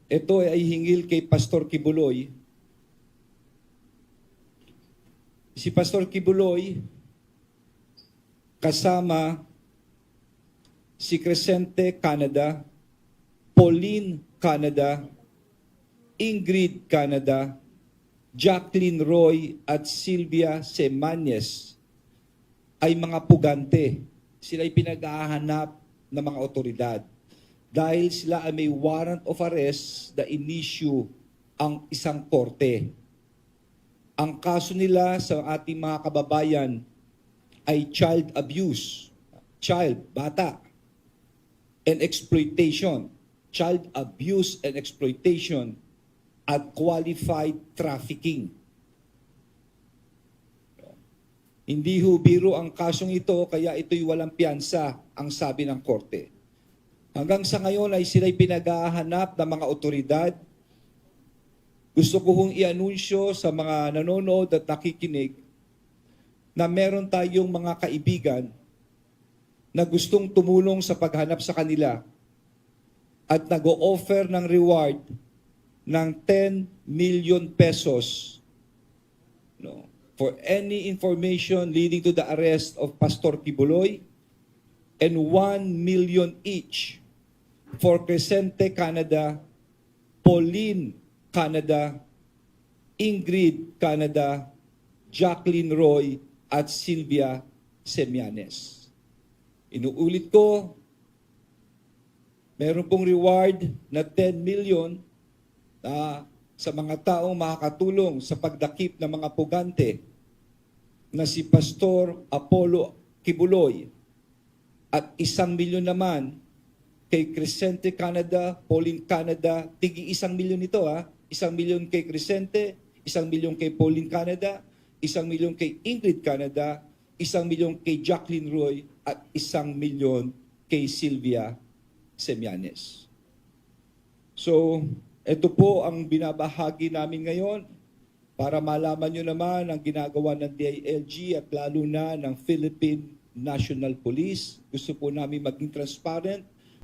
Ito ay hingil kay Pastor Kibuloy. Si Pastor Kibuloy kasama si Crescente Canada, Pauline Canada, Ingrid Canada, Jacqueline Roy at Sylvia Semanes ay mga pugante. Sila ay pinag-ahanap ng mga otoridad dahil sila ay may warrant of arrest na in-issue ang isang korte. Ang kaso nila sa ating mga kababayan ay child abuse, bata, and exploitation, child abuse and exploitation, at qualified trafficking. Hindi ho biro ang kasong ito, kaya ito'y walang piyansa, ang sabi ng korte. Hanggang sa ngayon ay sila'y pinag-ahanap ng mga otoridad. Gusto ko hong i-anunsyo sa mga nanonood at nakikinig na meron tayong mga kaibigan na gustong tumulong sa paghanap sa kanila at nag-o-offer ng reward ng 10 million pesos for any information leading to the arrest of Pastor Kibuloy, and 1 million each for Crescente Canada, Pauline Canada, Ingrid Canada, Jacqueline Roy, at Sylvia Semanes. Inuulit ko, meron pong reward na 10 million sa mga taong makakatulong sa pagdakip ng mga pugante na si Pastor Apollo Kibuloy, at 1 milyon naman kay Crescente Canada, Pauline Canada, tigi 1 milyon ito 1 milyon kay Crescente, 1 milyon kay Pauline Canada, 1 milyon kay Ingrid Canada, 1 milyon kay Jacqueline Roy, at 1 milyon kay Sylvia Semanes. So, ito po ang binabahagi namin ngayon para malaman nyo naman ang ginagawa ng DILG at lalo na ng Philippine National Police. Gusto po namin maging transparent